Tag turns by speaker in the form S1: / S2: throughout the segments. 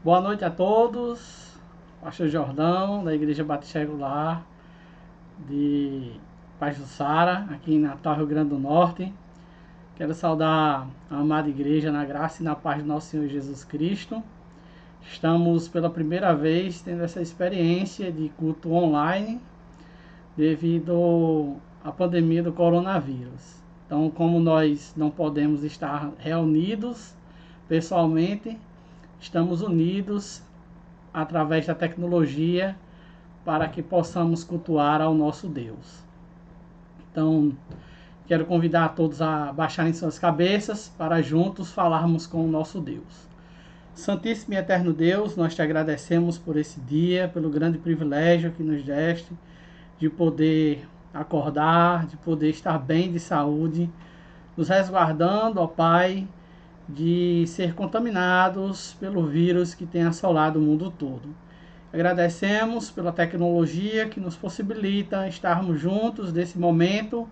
S1: Boa noite a todos. Pastor Jordão, da Igreja Batista Regular de Pajuçara, aqui em Natal, Rio Grande do Norte. Quero saudar a amada igreja na graça e na paz do nosso Senhor Jesus Cristo. Estamos pela primeira vez tendo essa experiência de culto online devido à pandemia do coronavírus. Então, como nós não podemos estar reunidos pessoalmente, estamos unidos através da tecnologia para que possamos cultuar ao nosso Deus. Então, quero convidar a todos a baixarem suas cabeças para juntos falarmos com o nosso Deus. Santíssimo e eterno Deus, nós te agradecemos por esse dia, pelo grande privilégio que nos deste de poder acordar, de poder estar bem de saúde, nos resguardando, ó Pai, de ser contaminados pelo vírus que tem assolado o mundo todo. Agradecemos pela tecnologia que nos possibilita estarmos juntos nesse momento,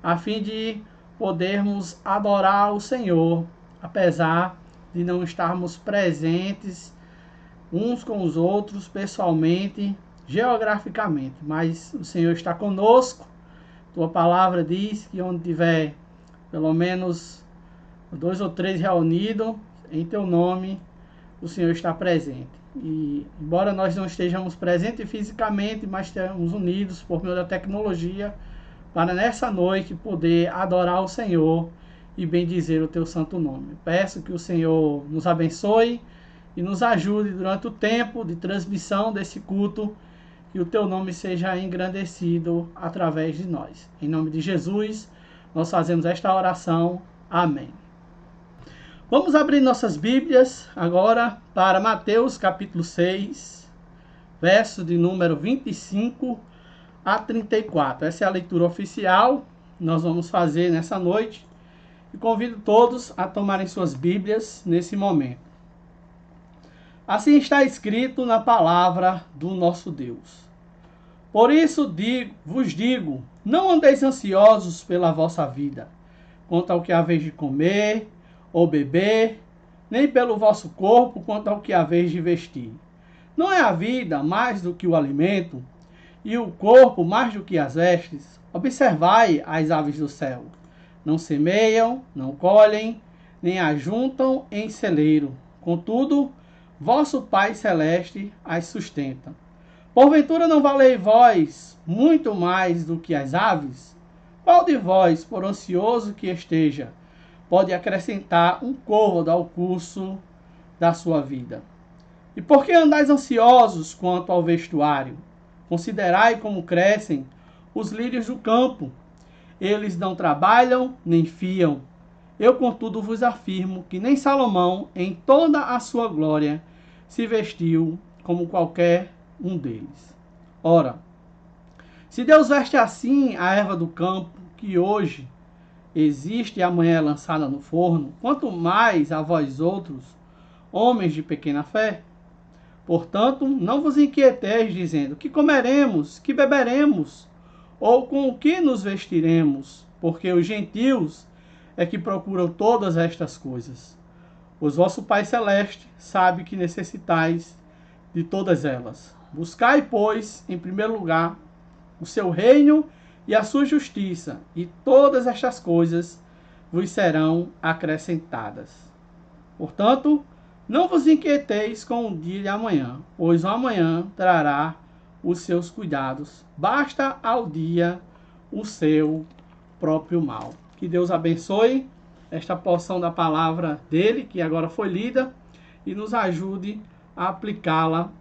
S1: a fim de podermos adorar o Senhor, apesar de não estarmos presentes uns com os outros pessoalmente, geograficamente, mas o Senhor está conosco. Tua palavra diz que onde tiver pelo menos 2 ou 3 reunidos em teu nome, o Senhor está presente. E embora nós não estejamos presentes fisicamente, mas estamos unidos por meio da tecnologia para nessa noite poder adorar o Senhor e bendizer o teu santo nome. Peço que o Senhor nos abençoe e nos ajude durante o tempo de transmissão desse culto, que o teu nome seja engrandecido através de nós. Em nome de Jesus, nós fazemos esta oração. Amém. Vamos abrir nossas Bíblias agora para Mateus capítulo 6, verso de número 25 a 34. Essa é a leitura oficial que nós vamos fazer nessa noite. E convido todos a tomarem suas Bíblias nesse momento. Assim está escrito na palavra do nosso Deus. Por isso vos digo, não andeis ansiosos pela vossa vida, quanto ao que haveis de comer ou beber, nem pelo vosso corpo, quanto ao que haveis de vestir. Não é a vida mais do que o alimento, e o corpo mais do que as vestes? Observai as aves do céu. Não semeiam, não colhem, nem ajuntam em celeiro. Contudo, vosso Pai Celeste as sustenta. Porventura não valei vós muito mais do que as aves? Qual de vós, por ansioso que esteja, pode acrescentar um côvado ao curso da sua vida? E por que andais ansiosos quanto ao vestuário? Considerai como crescem os lírios do campo. Eles não trabalham nem fiam. Eu, contudo, vos afirmo que nem Salomão, em toda a sua glória, se vestiu como qualquer um deles. Ora, se Deus veste assim a erva do campo, que hoje existe e amanhã é lançada no forno, quanto mais a vós outros, homens de pequena fé? Portanto, não vos inquieteis dizendo, que comeremos, que beberemos, ou com o que nos vestiremos, porque os gentios é que procuram todas estas coisas. Pois vosso Pai Celeste sabe que necessitais de todas elas. Buscai, pois, em primeiro lugar, o seu reino e a sua justiça, e todas estas coisas vos serão acrescentadas. Portanto, não vos inquieteis com o dia de amanhã, pois o amanhã trará os seus cuidados. Basta ao dia o seu próprio mal. Que Deus abençoe esta porção da palavra dele, que agora foi lida, e nos ajude a aplicá-la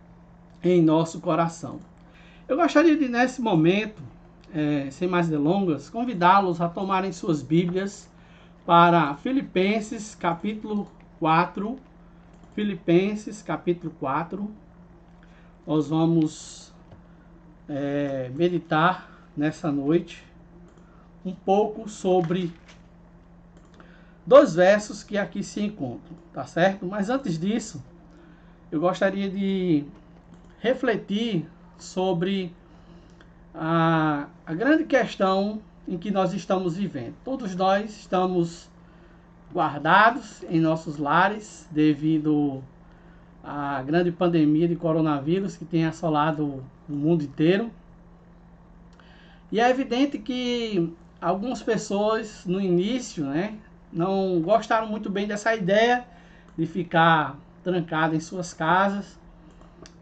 S1: em nosso coração. Eu gostaria de, nesse momento, sem mais delongas, convidá-los a tomarem suas Bíblias para Filipenses capítulo 4. Filipenses capítulo 4. Nós vamos meditar nessa noite um pouco sobre 2 versos que aqui se encontram, tá certo? Mas antes disso, eu gostaria de refletir sobre a grande questão em que nós estamos vivendo. Todos nós estamos guardados em nossos lares devido a grande pandemia de coronavírus que tem assolado o mundo inteiro. E é evidente que algumas pessoas no início, né, não gostaram muito bem dessa ideia de ficar trancado em suas casas.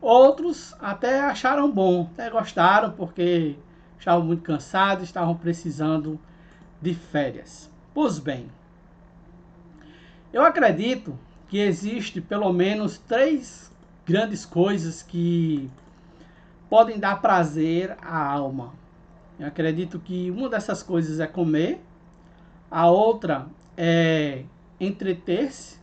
S1: Outros até acharam bom, até gostaram porque estavam muito cansados, estavam precisando de férias. Pois bem, eu acredito que existe pelo menos 3 grandes coisas que podem dar prazer à alma. Eu acredito que uma dessas coisas é comer, a outra é entreter-se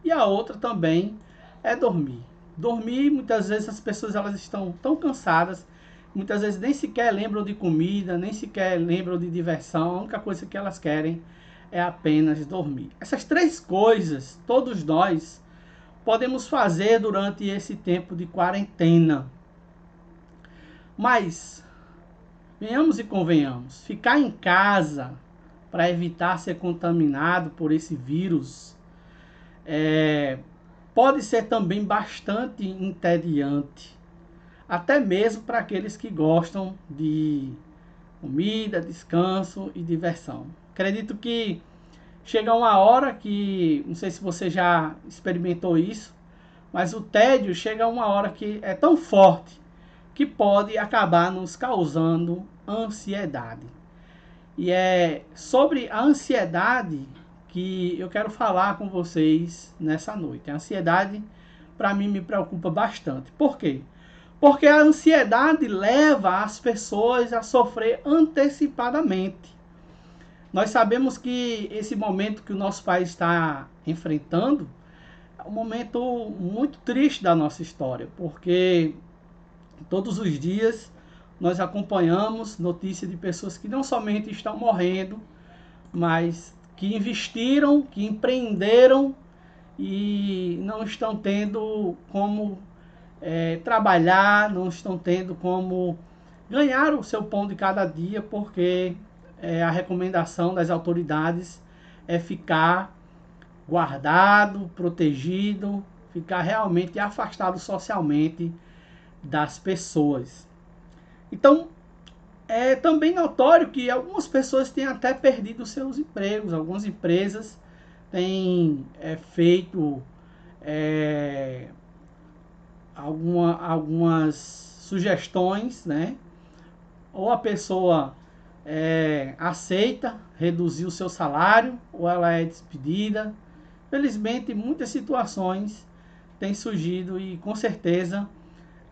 S1: e a outra também é dormir. Dormir, muitas vezes as pessoas elas estão tão cansadas, muitas vezes nem sequer lembram de comida, nem sequer lembram de diversão, a única coisa que elas querem é apenas dormir. Essas 3 coisas, todos nós podemos fazer durante esse tempo de quarentena. Mas, venhamos e convenhamos, ficar em casa para evitar ser contaminado por esse vírus pode ser também bastante entediante, até mesmo para aqueles que gostam de comida, descanso e diversão. Acredito que chega uma hora que, não sei se você já experimentou isso, mas o tédio chega uma hora que é tão forte que pode acabar nos causando ansiedade. E é sobre a ansiedade que eu quero falar com vocês nessa noite. A ansiedade, para mim, me preocupa bastante. Por quê? Porque a ansiedade leva as pessoas a sofrer antecipadamente. Nós sabemos que esse momento que o nosso país está enfrentando é um momento muito triste da nossa história, porque todos os dias nós acompanhamos notícias de pessoas que não somente estão morrendo, mas que investiram, que empreenderam e não estão tendo como trabalhar, não estão tendo como ganhar o seu pão de cada dia, porque a recomendação das autoridades é ficar guardado, protegido, ficar realmente afastado socialmente das pessoas. Então, é também notório que algumas pessoas têm até perdido seus empregos, algumas empresas têm feito algumas sugestões, né? Ou a pessoa aceita reduzir o seu salário, ou ela é despedida. Felizmente, muitas situações têm surgido e com certeza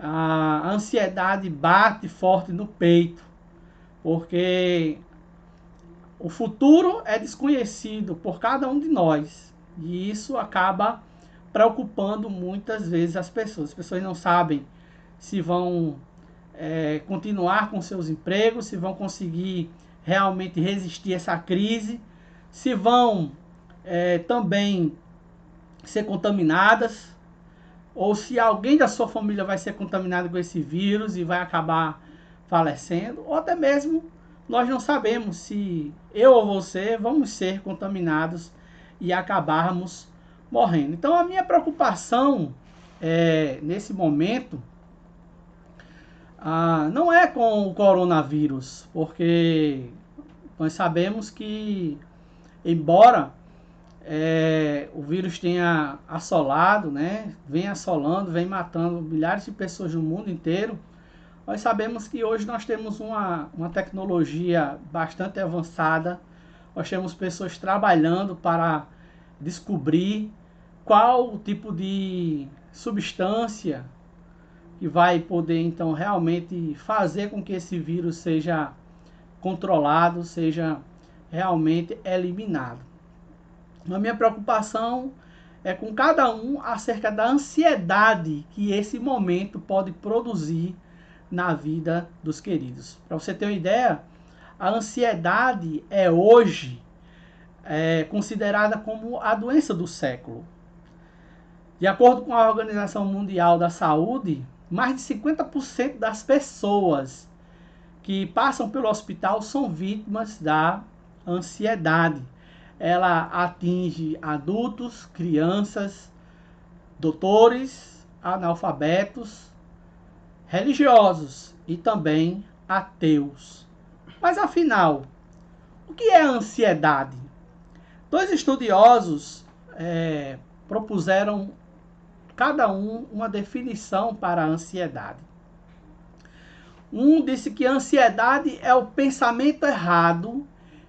S1: a ansiedade bate forte no peito, porque o futuro é desconhecido por cada um de nós e isso acaba preocupando muitas vezes as pessoas. As pessoas não sabem se vão continuar com seus empregos, se vão conseguir realmente resistir a essa crise, se vão também ser contaminadas, ou se alguém da sua família vai ser contaminado com esse vírus e vai acabar falecendo, ou até mesmo nós não sabemos se eu ou você vamos ser contaminados e acabarmos morrendo. Então a minha preocupação nesse momento não é com o coronavírus, porque nós sabemos que, embora o vírus tenha assolado, né, vem assolando, vem matando milhares de pessoas no mundo inteiro, nós sabemos que hoje nós temos uma tecnologia bastante avançada, nós temos pessoas trabalhando para descobrir qual o tipo de substância que vai poder então realmente fazer com que esse vírus seja controlado, seja realmente eliminado. A minha preocupação é com cada um acerca da ansiedade que esse momento pode produzir na vida dos queridos. Para você ter uma ideia, a ansiedade é hoje considerada como a doença do século. De acordo com a Organização Mundial da Saúde, mais de 50% das pessoas que passam pelo hospital são vítimas da ansiedade. Ela atinge adultos, crianças, doutores, analfabetos, religiosos e também ateus. Mas afinal, o que é a ansiedade? Dois estudiosos propuseram cada um uma definição para a ansiedade. Um disse que a ansiedade é o pensamento errado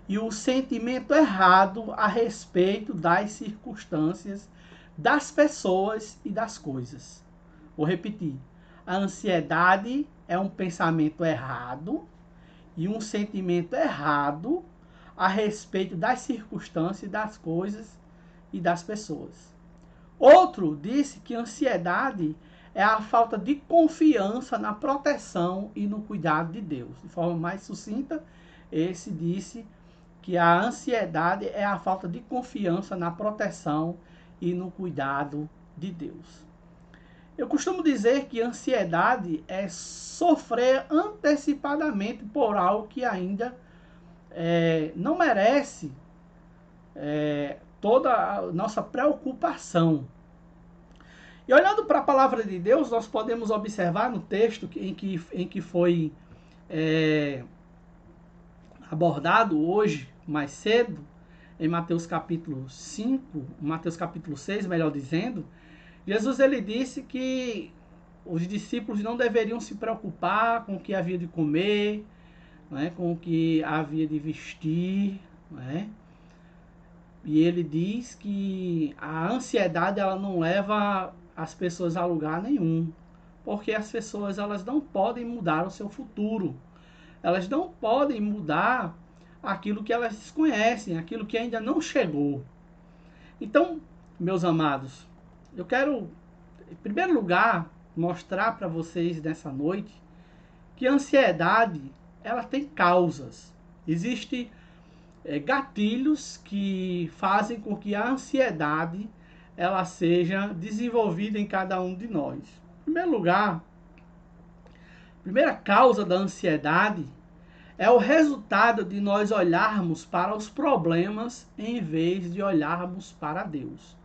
S1: e o sentimento errado a respeito das circunstâncias, das pessoas e das coisas. Vou repetir. A ansiedade é um pensamento errado e um sentimento errado a respeito das circunstâncias, das coisas e das pessoas. Outro disse que a ansiedade é a falta de confiança na proteção e no cuidado de Deus. De forma mais sucinta, esse disse que a ansiedade é a falta de confiança na proteção e no cuidado de Deus. Eu costumo dizer que ansiedade é sofrer antecipadamente por algo que ainda não merece toda a nossa preocupação. E olhando para a palavra de Deus, nós podemos observar no texto em que foi abordado hoje, mais cedo, em Mateus capítulo 5, Mateus capítulo 6, melhor dizendo, Jesus ele disse que os discípulos não deveriam se preocupar com o que havia de comer, né, com o que havia de vestir, né? E ele diz que a ansiedade ela não leva as pessoas a lugar nenhum, porque as pessoas elas não podem mudar o seu futuro, elas não podem mudar aquilo que elas desconhecem, aquilo que ainda não chegou. Então, meus amados, eu quero, em primeiro lugar, mostrar para vocês nessa noite que a ansiedade ela tem causas. Existem gatilhos que fazem com que a ansiedade ela seja desenvolvida em cada um de nós. Em primeiro lugar, a primeira causa da ansiedade é o resultado de nós olharmos para os problemas em vez de olharmos para Deus.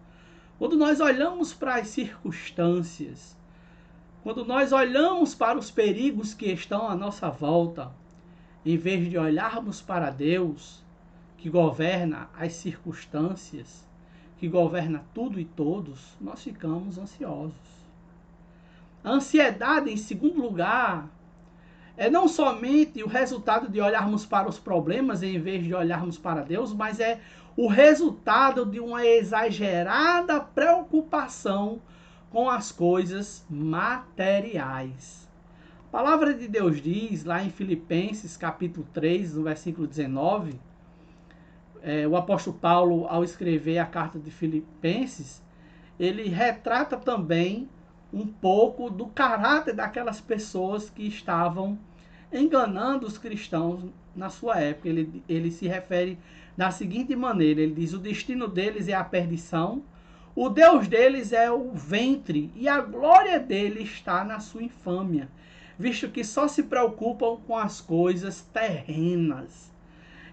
S1: Quando nós olhamos para as circunstâncias, quando nós olhamos para os perigos que estão à nossa volta, em vez de olharmos para Deus, que governa as circunstâncias, que governa tudo e todos, nós ficamos ansiosos. A ansiedade, em segundo lugar, é não somente o resultado de olharmos para os problemas em vez de olharmos para Deus, mas é o resultado de uma exagerada preocupação com as coisas materiais. A palavra de Deus diz, lá em Filipenses, capítulo 3, no versículo 19, o apóstolo Paulo, ao escrever a carta de Filipenses, ele retrata também um pouco do caráter daquelas pessoas que estavam enganando os cristãos na sua época. Ele se refere da seguinte maneira, ele diz, o destino deles é a perdição, o Deus deles é o ventre e a glória dele está na sua infâmia, visto que só se preocupam com as coisas terrenas.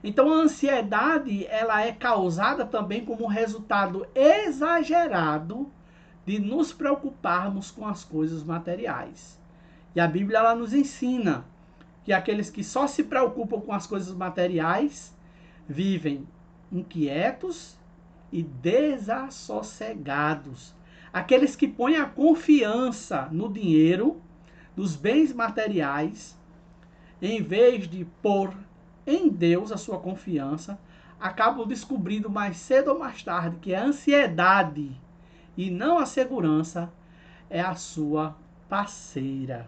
S1: Então a ansiedade ela é causada também como resultado exagerado de nos preocuparmos com as coisas materiais. E a Bíblia ela nos ensina que aqueles que só se preocupam com as coisas materiais vivem inquietos e desassossegados. Aqueles que põem a confiança no dinheiro, nos bens materiais, em vez de pôr em Deus a sua confiança, acabam descobrindo mais cedo ou mais tarde que a ansiedade e não a segurança é a sua parceira.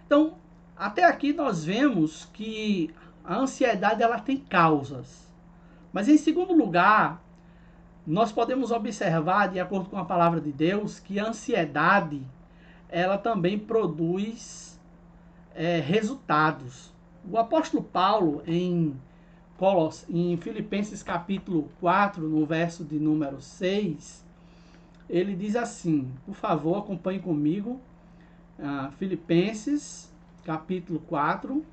S1: Então, até aqui nós vemos que a ansiedade ela tem causas. Mas em segundo lugar, nós podemos observar, de acordo com a palavra de Deus, que a ansiedade ela também produz resultados. O apóstolo Paulo, em Filipenses capítulo 4, no verso de número 6, ele diz assim, por favor, acompanhe comigo, Filipenses capítulo 4,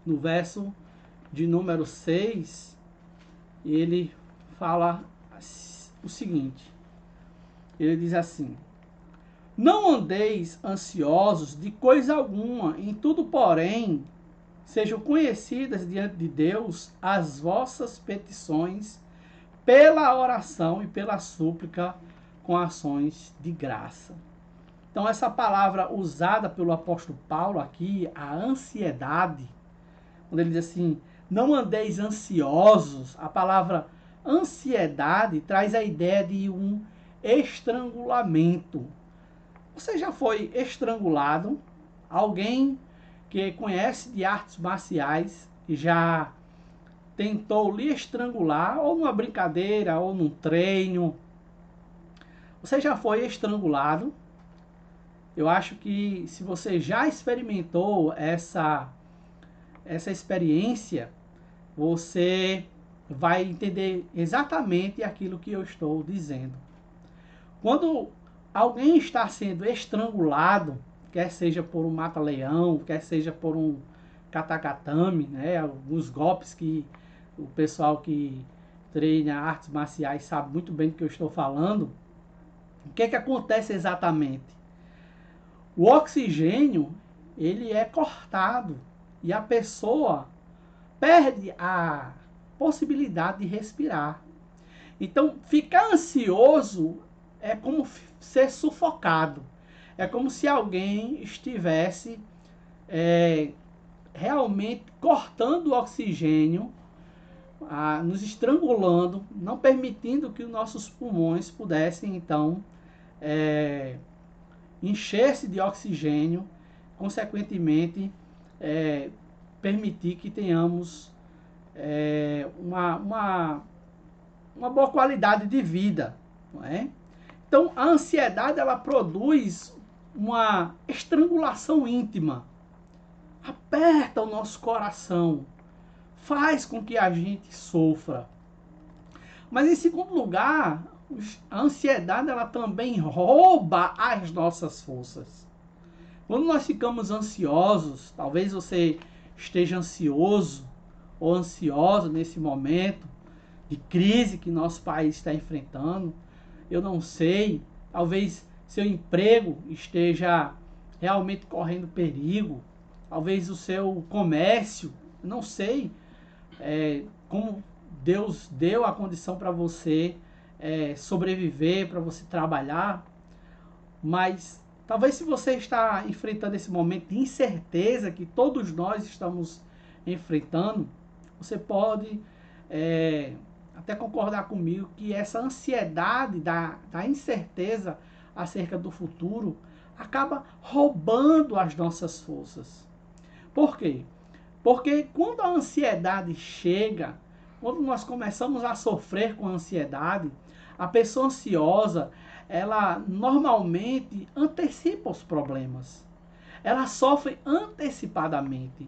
S1: no verso de número 6, ele fala o seguinte, ele diz assim, Não andeis ansiosos de coisa alguma, em tudo, porém, sejam conhecidas diante de Deus as vossas petições pela oração e pela súplica com ações de graça. Então, essa palavra usada pelo apóstolo Paulo aqui, a ansiedade, quando ele diz assim, não andeis ansiosos, a palavra ansiedade traz a ideia de um estrangulamento. Você já foi estrangulado? Alguém que conhece de artes marciais e já tentou lhe estrangular, ou numa brincadeira, ou num treino? Você já foi estrangulado? Eu acho que se você já experimentou essa experiência, você vai entender exatamente aquilo que eu estou dizendo. Quando alguém está sendo estrangulado, quer seja por um mata-leão, quer seja por um katagatame, né, alguns golpes que o pessoal que treina artes marciais sabe muito bem do que eu estou falando, o que acontece exatamente? O oxigênio, ele é cortado e a pessoa perde a possibilidade de respirar. Então, ficar ansioso é como ser sufocado. É como se alguém estivesse realmente cortando o oxigênio, nos estrangulando, não permitindo que os nossos pulmões pudessem, então, encher-se de oxigênio, consequentemente, permitir que tenhamos uma boa qualidade de vida, não é? Então, a ansiedade, ela produz uma estrangulação íntima, aperta o nosso coração, faz com que a gente sofra. Mas, em segundo lugar, a ansiedade, ela também rouba as nossas forças. Quando nós ficamos ansiosos, talvez você esteja ansioso ou ansiosa nesse momento de crise que nosso país está enfrentando, eu não sei, talvez seu emprego esteja realmente correndo perigo, talvez o seu comércio, não sei como Deus deu a condição para você sobreviver, para você trabalhar, mas talvez se você está enfrentando esse momento de incerteza que todos nós estamos enfrentando, você pode até concordar comigo que essa ansiedade da incerteza acerca do futuro acaba roubando as nossas forças. Por quê? Porque quando a ansiedade chega, quando nós começamos a sofrer com a ansiedade, a pessoa ansiosa, ela normalmente antecipa os problemas. Ela sofre antecipadamente.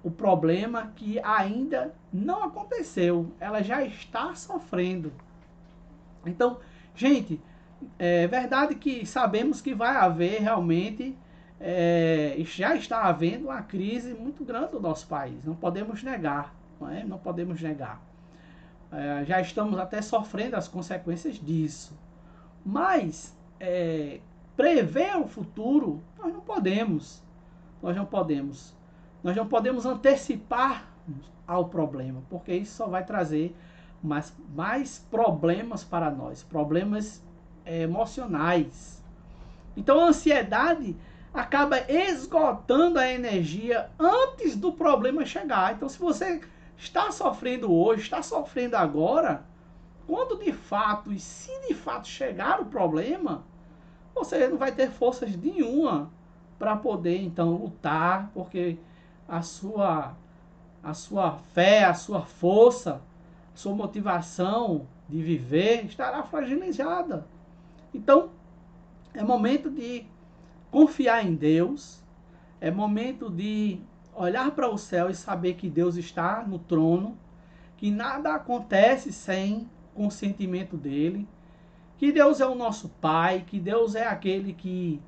S1: O problema que ainda não aconteceu, ela já está sofrendo. Então, gente, é verdade que sabemos que vai haver realmente, já está havendo uma crise muito grande no nosso país, não podemos negar, não é? Não podemos negar. Já estamos até sofrendo as consequências disso. Mas, prever o futuro, nós não podemos. Nós não podemos. Nós não podemos antecipar ao problema, porque isso só vai trazer mais problemas para nós, problemas emocionais. Então a ansiedade acaba esgotando a energia antes do problema chegar. Então se você está sofrendo hoje, está sofrendo agora, quando de fato, e se de fato chegar o problema, você não vai ter forças nenhuma para poder então lutar, porque a sua fé, a sua força, a sua motivação de viver estará fragilizada. Então, é momento de confiar em Deus, é momento de olhar para o céu e saber que Deus está no trono, que nada acontece sem consentimento dele, que Deus é o nosso Pai, que Deus é aquele que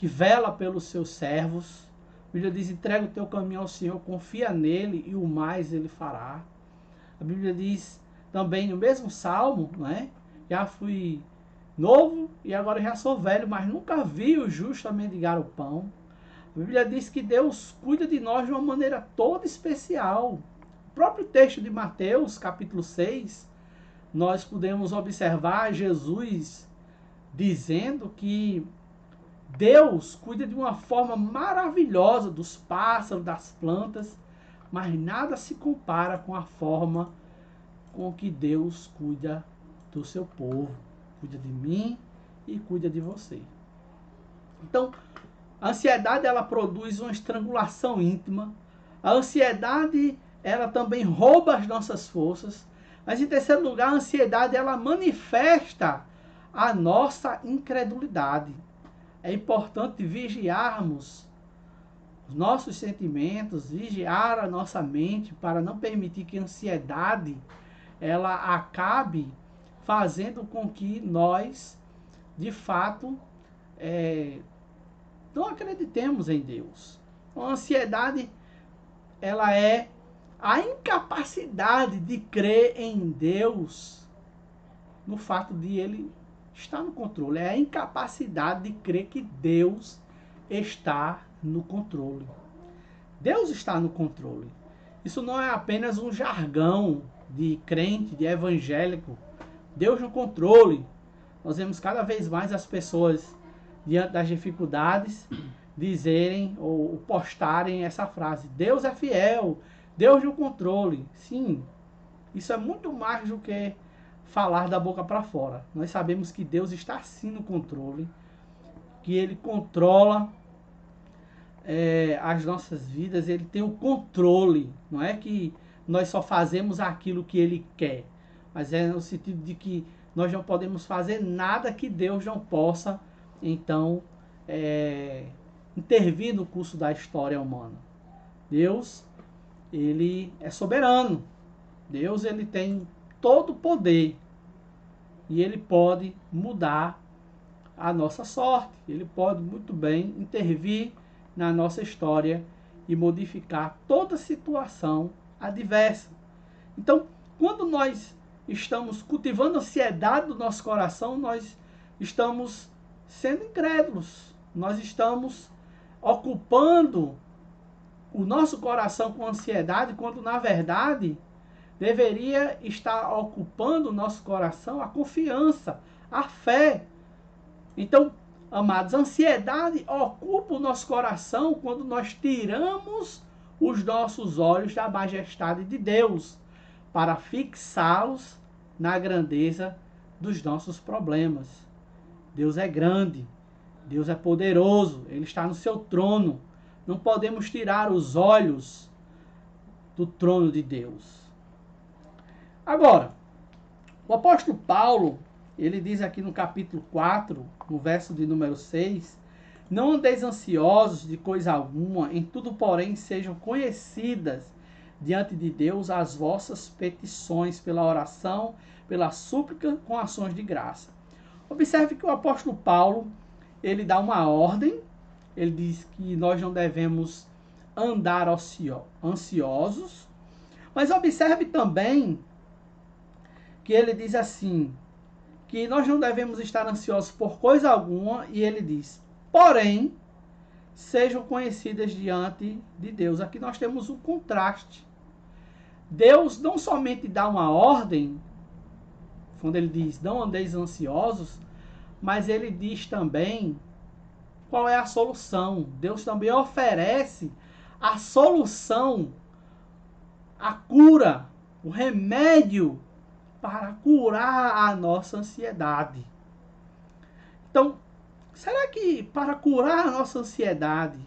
S1: vela pelos seus servos. A Bíblia diz, entrega o teu caminho ao Senhor, confia nele e o mais ele fará. A Bíblia diz também no mesmo Salmo, não é? Já fui novo e agora já sou velho, mas nunca vi o justo a mendigar o pão. A Bíblia diz que Deus cuida de nós de uma maneira toda especial. O próprio texto de Mateus, capítulo 6, nós podemos observar Jesus dizendo que Deus cuida de uma forma maravilhosa dos pássaros, das plantas, mas nada se compara com a forma com que Deus cuida do seu povo, cuida de mim e cuida de você. Então, a ansiedade, ela produz uma estrangulação íntima. A ansiedade, ela também rouba as nossas forças. Mas, em terceiro lugar, a ansiedade, ela manifesta a nossa incredulidade. É importante vigiarmos os nossos sentimentos, vigiar a nossa mente para não permitir que a ansiedade ela acabe fazendo com que nós, de fato, não acreditemos em Deus. A ansiedade, ela é a incapacidade de crer em Deus no fato de Ele estar no controle. É a incapacidade de crer que Deus está no controle. Deus está no controle. Isso não é apenas um jargão de crente, de evangélico. Deus no controle. Nós vemos cada vez mais as pessoas, diante das dificuldades, dizerem ou postarem essa frase: Deus é fiel, Deus no controle. Sim, isso é muito mais do que falar da boca para fora. Nós sabemos que Deus está sim no controle, que Ele controla as nossas vidas, Ele tem o controle. Não é que nós só fazemos aquilo que Ele quer, mas é no sentido de que nós não podemos fazer nada que Deus não possa, então, intervir no curso da história humana. Deus, Ele é soberano. Deus, Ele tem todo o poder. E Ele pode mudar a nossa sorte. Ele pode muito bem intervir na nossa história e modificar toda situação adversa. Então, quando nós estamos cultivando a ansiedade do nosso coração, nós estamos sendo incrédulos. Nós estamos ocupando o nosso coração com ansiedade, quando na verdade deveria estar ocupando o nosso coração a confiança, a fé. Então, amados, a ansiedade ocupa o nosso coração quando nós tiramos os nossos olhos da majestade de Deus para fixá-los na grandeza dos nossos problemas. Deus é grande, Deus é poderoso, Ele está no seu trono. Não podemos tirar os olhos do trono de Deus. Agora, o apóstolo Paulo, ele diz aqui no capítulo 4, no verso de número 6, não andeis ansiosos de coisa alguma, em tudo, porém, sejam conhecidas diante de Deus as vossas petições pela oração, pela súplica, com ações de graça. Observe que o apóstolo Paulo, ele dá uma ordem, ele diz que nós não devemos andar ansiosos, mas observe também que ele diz assim, que nós não devemos estar ansiosos por coisa alguma, e ele diz, porém, sejam conhecidas diante de Deus. Aqui nós temos um contraste. Deus não somente dá uma ordem, quando ele diz, não andeis ansiosos, mas ele diz também qual é a solução. Deus também oferece a solução, a cura, o remédio para curar a nossa ansiedade. Então, será que para curar a nossa ansiedade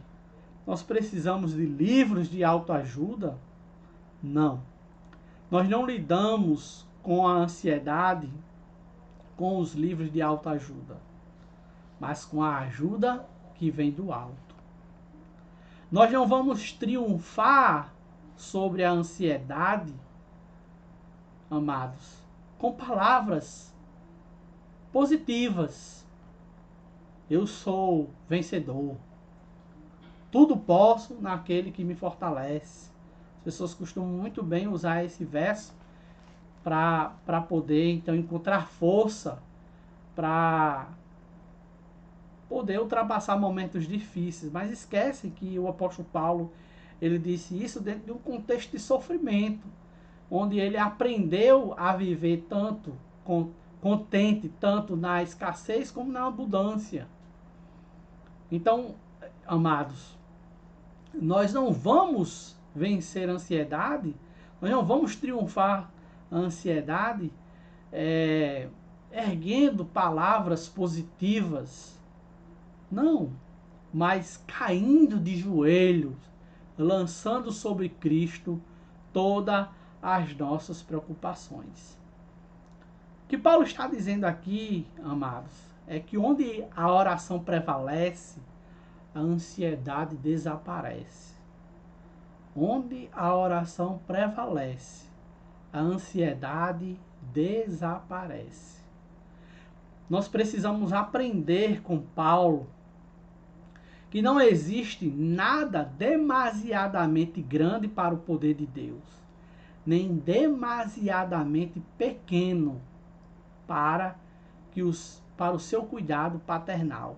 S1: nós precisamos de livros de autoajuda? Não. Nós não lidamos com a ansiedade com os livros de autoajuda, mas com a ajuda que vem do alto. Nós não vamos triunfar sobre a ansiedade, amados, com palavras positivas. Eu sou vencedor. Tudo posso naquele que me fortalece. As pessoas costumam muito bem usar esse verso para poder, então, encontrar força para poder ultrapassar momentos difíceis, mas esquece que o apóstolo Paulo, ele disse isso dentro de um contexto de sofrimento, onde ele aprendeu a viver tanto contente, tanto na escassez como na abundância. Então, amados, nós não vamos vencer a ansiedade, nós não vamos triunfar a ansiedade erguendo palavras positivas, não, mas caindo de joelhos, lançando sobre Cristo todas as nossas preocupações. O que Paulo está dizendo aqui, amados, é que onde a oração prevalece, a ansiedade desaparece. Onde a oração prevalece, a ansiedade desaparece. Nós precisamos aprender com Paulo que não existe nada demasiadamente grande para o poder de Deus, nem demasiadamente pequeno para o seu cuidado paternal.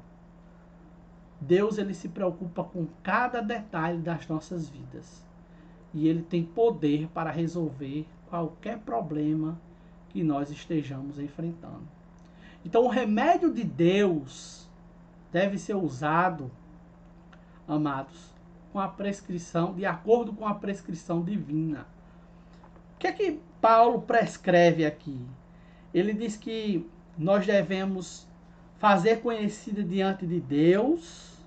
S1: Deus, ele se preocupa com cada detalhe das nossas vidas. E ele tem poder para resolver qualquer problema que nós estejamos enfrentando. Então, o remédio de Deus deve ser usado, amados, com a prescrição, de acordo com a prescrição divina. O que é que Paulo prescreve aqui? Ele diz que nós devemos fazer conhecida diante de Deus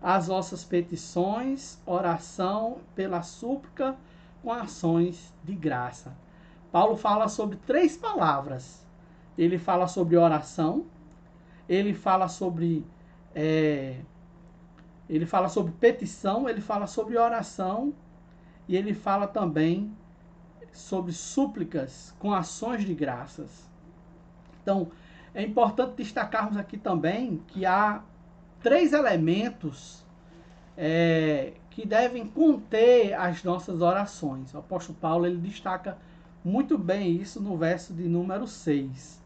S1: as nossas petições, oração pela súplica com ações de graça. Paulo fala sobre 3 palavras. Ele fala sobre oração, ele fala sobre petição, ele fala sobre oração e ele fala também sobre súplicas com ações de graças. Então, é importante destacarmos aqui também que há 3 elementos que devem conter as nossas orações. O apóstolo Paulo, ele destaca muito bem isso no verso de número 6.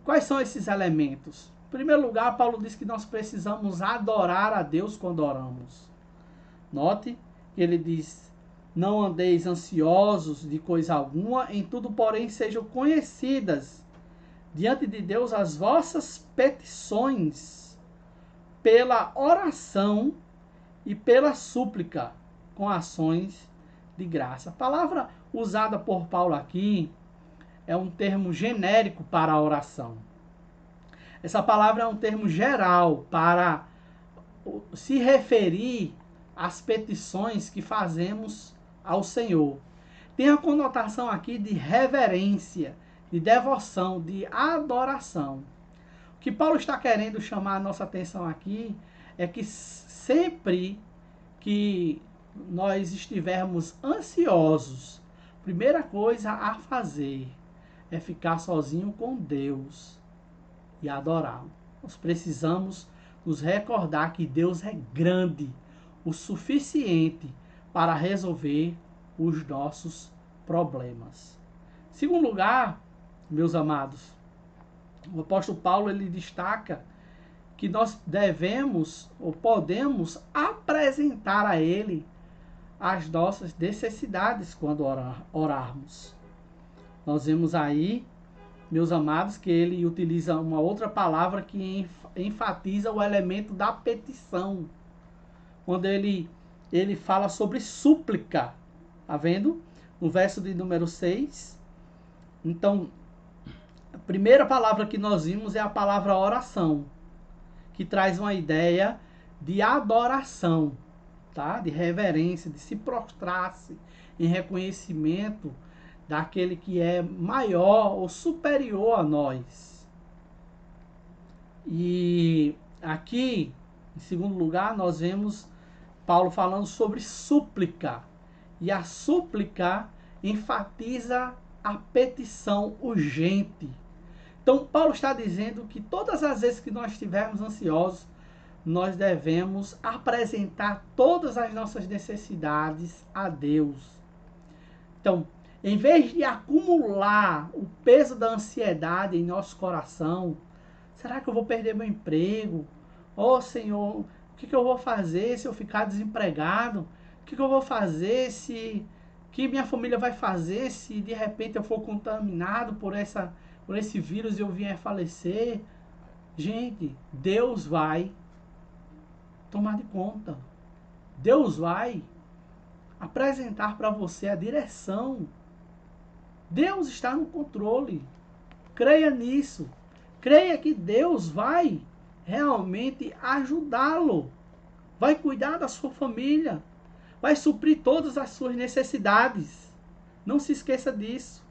S1: Quais são esses elementos? Em primeiro lugar, Paulo diz que nós precisamos adorar a Deus quando oramos. Note que ele diz: não andeis ansiosos de coisa alguma, em tudo, porém, sejam conhecidas diante de Deus as vossas petições pela oração e pela súplica com ações de graça. A palavra usada por Paulo aqui é um termo genérico para a oração. Essa palavra é um termo geral para se referir às petições que fazemos ao Senhor. Tem a conotação aqui de reverência, de devoção, de adoração. O que Paulo está querendo chamar a nossa atenção aqui é que sempre que nós estivermos ansiosos, a primeira coisa a fazer é ficar sozinho com Deus e adorá-lo. Nós precisamos nos recordar que Deus é grande o suficiente para resolver os nossos problemas. Em segundo lugar, meus amados, o apóstolo Paulo, ele destaca que nós devemos ou podemos apresentar a ele as nossas necessidades quando orarmos. Nós vemos aí, meus amados, que ele utiliza uma outra palavra que enfatiza o elemento da petição. Quando ele fala sobre súplica, tá vendo? No verso de número 6. Então, a primeira palavra que nós vimos é a palavra oração, que traz uma ideia de adoração, tá? De reverência, de se prostrar-se em reconhecimento daquele que é maior ou superior a nós. E aqui, em segundo lugar, nós vemos Paulo falando sobre súplica. E a súplica enfatiza a petição urgente. Então, Paulo está dizendo que todas as vezes que nós estivermos ansiosos, nós devemos apresentar todas as nossas necessidades a Deus. Então, Em vez de acumular o peso da ansiedade em nosso coração, será que eu vou perder meu emprego? Oh, Senhor, o que eu vou fazer se eu ficar desempregado? O que eu vou fazer se... O que minha família vai fazer se de repente eu for contaminado por esse vírus e eu vier a falecer? Gente, Deus vai tomar de conta. Deus vai apresentar para você a direção. Deus está no controle. Creia nisso. Creia que Deus vai realmente ajudá-lo. Vai cuidar da sua família. Vai suprir todas as suas necessidades. Não se esqueça disso.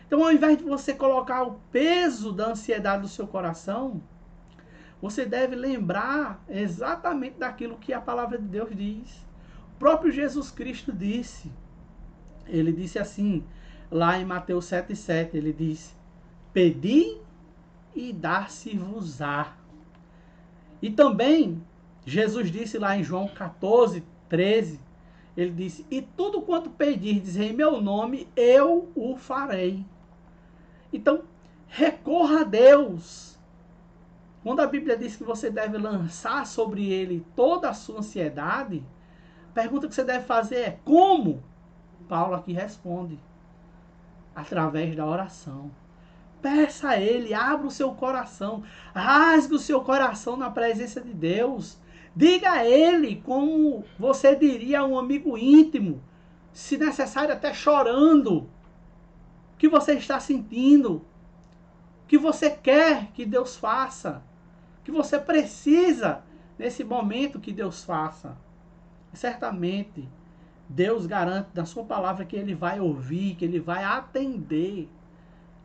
S1: Então, ao invés de você colocar o peso da ansiedade no seu coração, você deve lembrar exatamente daquilo que a palavra de Deus diz. O próprio Jesus Cristo disse. Ele disse assim, lá em Mateus 7,7, ele diz: pedi e dar-se-vos-á. E também, Jesus disse lá em João 14,13, ele disse: e tudo quanto pedirdes em meu nome, eu o farei. Então, recorra a Deus. Quando a Bíblia diz que você deve lançar sobre ele toda a sua ansiedade, a pergunta que você deve fazer é: como? Paulo aqui responde: através da oração. Peça a ele, abra o seu coração, rasgue o seu coração na presença de Deus. Diga a ele como você diria a um amigo íntimo, se necessário até chorando, o que você está sentindo, o que você quer que Deus faça, o que você precisa nesse momento que Deus faça. Certamente, Deus garante na sua palavra que ele vai ouvir, que ele vai atender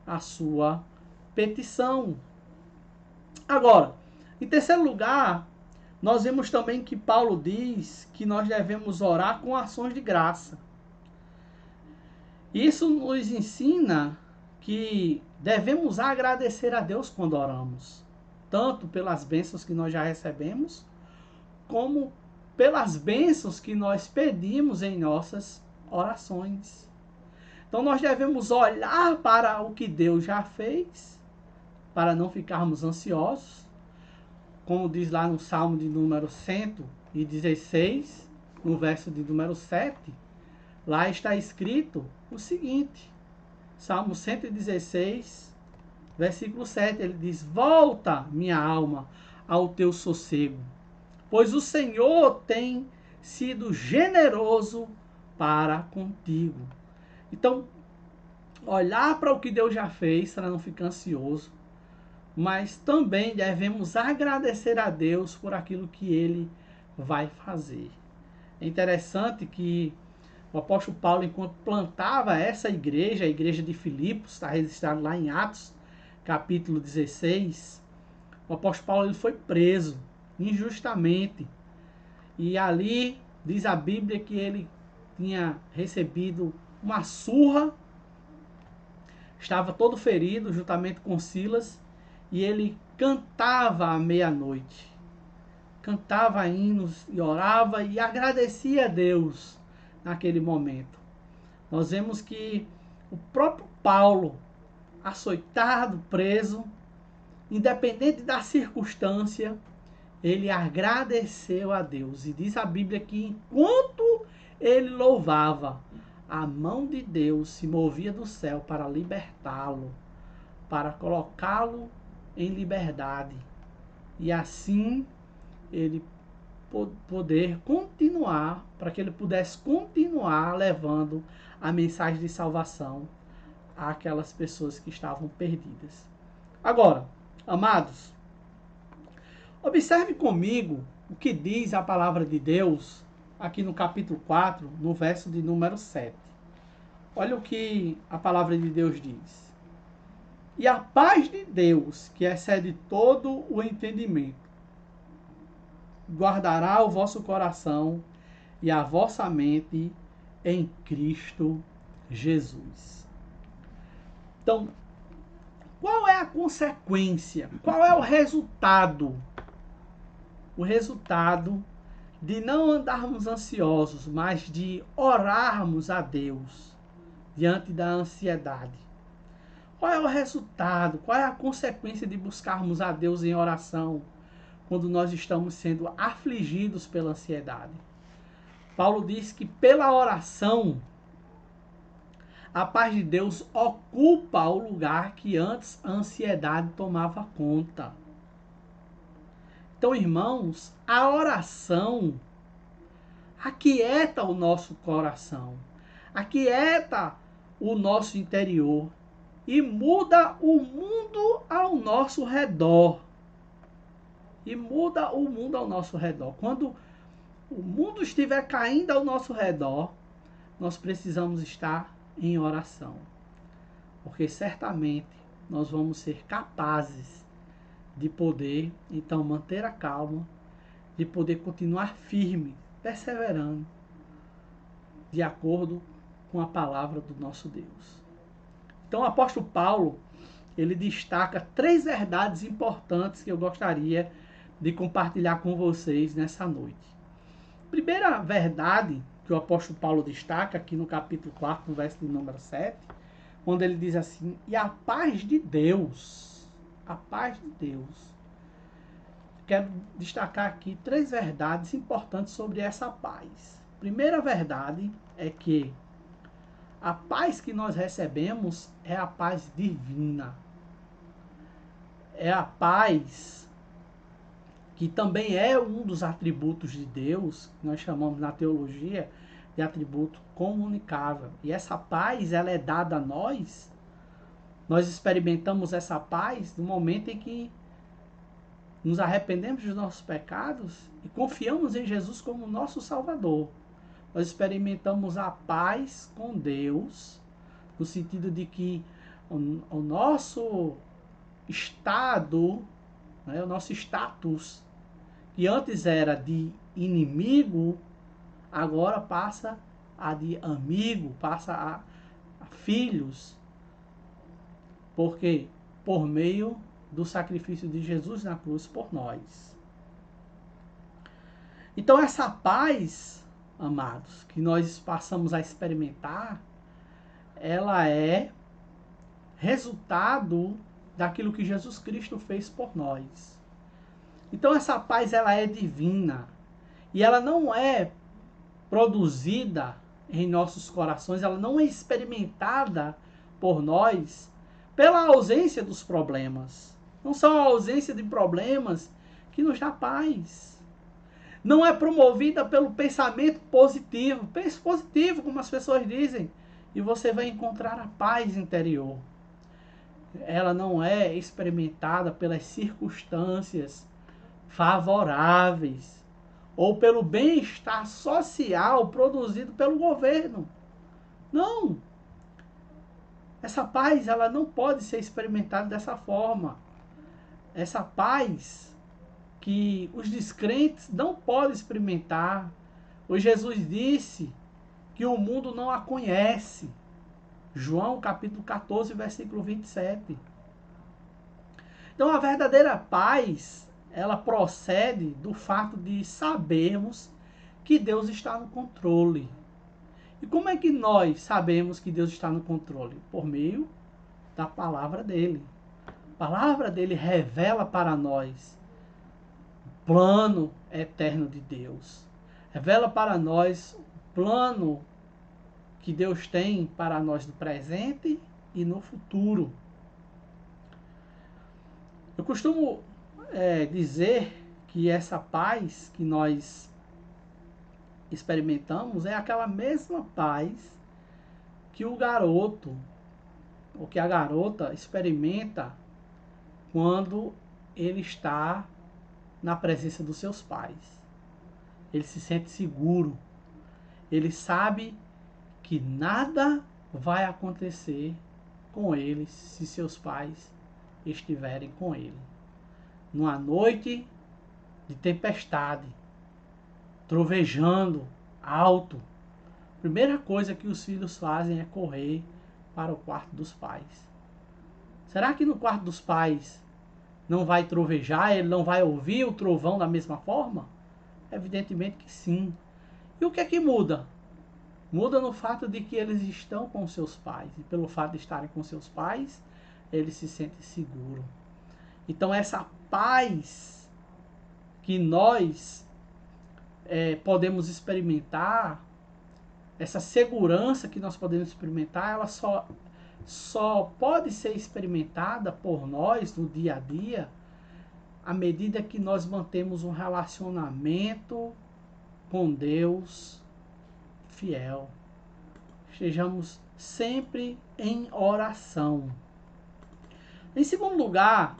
S1: a sua petição. Agora, em terceiro lugar, nós vemos também que Paulo diz que nós devemos orar com ações de graça. Isso nos ensina que devemos agradecer a Deus quando oramos, tanto pelas bênçãos que nós já recebemos, como pelas bênçãos que nós pedimos em nossas orações. Então nós devemos olhar para o que Deus já fez, para não ficarmos ansiosos, como diz lá no Salmo de número 116, no verso de número 7, lá está escrito o seguinte, Salmo 116, versículo 7, ele diz: volta, minha alma, ao teu sossego, pois o Senhor tem sido generoso para contigo. Então, olhar para o que Deus já fez para não ficar ansioso, mas também devemos agradecer a Deus por aquilo que Ele vai fazer. É interessante que o apóstolo Paulo, enquanto plantava essa igreja, a igreja de Filipos, está registrado lá em Atos, capítulo 16, o apóstolo Paulo ele foi preso injustamente. E ali diz a Bíblia que ele tinha recebido uma surra, estava todo ferido juntamente com Silas, e ele cantava à meia-noite. Cantava hinos e orava e agradecia a Deus naquele momento. Nós vemos que o próprio Paulo, açoitado, preso, independente da circunstância, ele agradeceu a Deus. E diz a Bíblia que enquanto ele louvava, a mão de Deus se movia do céu para libertá-lo, para colocá-lo em liberdade. E assim ele poder continuar, para que ele pudesse continuar levando a mensagem de salvação àquelas pessoas que estavam perdidas. Agora, amados, observe comigo o que diz a palavra de Deus aqui no capítulo 4, no verso de número 7. Olha o que a palavra de Deus diz. E a paz de Deus, que excede todo o entendimento, guardará o vosso coração e a vossa mente em Cristo Jesus. Então, qual é a consequência? Qual é o resultado? O resultado de não andarmos ansiosos, mas de orarmos a Deus, diante da ansiedade? Qual é o resultado? Qual é a consequência de buscarmos a Deus em oração quando nós estamos sendo afligidos pela ansiedade? Paulo diz que pela oração, a paz de Deus ocupa o lugar que antes a ansiedade tomava conta. Então, irmãos, a oração aquieta o nosso coração, aquieta o nosso interior e muda o mundo ao nosso redor. E muda o mundo ao nosso redor. Quando o mundo estiver caindo ao nosso redor, nós precisamos estar em oração. Porque certamente nós vamos ser capazes de poder, então, manter a calma, de poder continuar firme, perseverando, de acordo com a palavra do nosso Deus. Então, o apóstolo Paulo, ele destaca 3 verdades importantes que eu gostaria de compartilhar com vocês nessa noite. Primeira verdade que o apóstolo Paulo destaca, aqui no capítulo 4, no verso de número 7, onde ele diz assim: e a paz de Deus, a paz de Deus. Quero destacar aqui 3 verdades importantes sobre essa paz. Primeira verdade é que a paz que nós recebemos é a paz divina. É a paz que também é um dos atributos de Deus, que nós chamamos na teologia de atributo comunicável. E essa paz, ela é dada a nós. Nós experimentamos essa paz no momento em que nos arrependemos dos nossos pecados e confiamos em Jesus como nosso Salvador. Nós experimentamos a paz com Deus, no sentido de que o nosso estado, o nosso status, que antes era de inimigo, agora passa a de amigo, passa a filhos. Porque por meio do sacrifício de Jesus na cruz por nós. Então essa paz, amados, que nós passamos a experimentar, ela é resultado daquilo que Jesus Cristo fez por nós. Então essa paz, ela é divina e ela não é produzida em nossos corações, ela não é experimentada por nós pela ausência dos problemas. Não são a ausência de problemas que nos dá paz. Não é promovida pelo pensamento positivo. Pense positivo, como as pessoas dizem, e você vai encontrar a paz interior. Ela não é experimentada pelas circunstâncias favoráveis ou pelo bem-estar social produzido pelo governo. Não. Essa paz, ela não pode ser experimentada dessa forma. Essa paz que os descrentes não podem experimentar. O Jesus disse que o mundo não a conhece. João capítulo 14, versículo 27. Então a verdadeira paz, ela procede do fato de sabermos que Deus está no controle. E como é que nós sabemos que Deus está no controle? Por meio da palavra dele. A palavra dele revela para nós o plano eterno de Deus. Revela para nós o plano que Deus tem para nós no presente e no futuro. Eu costumo dizer que essa paz que nós experimentamos é aquela mesma paz que o garoto ou que a garota experimenta quando ele está na presença dos seus pais. Ele se sente seguro. Ele sabe que nada vai acontecer com ele se seus pais estiverem com ele. Numa noite de tempestade, trovejando alto, a primeira coisa que os filhos fazem é correr para o quarto dos pais. Será que no quarto dos pais não vai trovejar, ele não vai ouvir o trovão da mesma forma? Evidentemente que sim. E o que é que muda? Muda no fato de que eles estão com seus pais. E pelo fato de estarem com seus pais, eles se sentem seguros. Então essa paz que nós podemos experimentar, essa segurança que nós podemos experimentar, ela só pode ser experimentada por nós no dia a dia à medida que nós mantemos um relacionamento com Deus fiel. Estejamos sempre em oração. Em segundo lugar,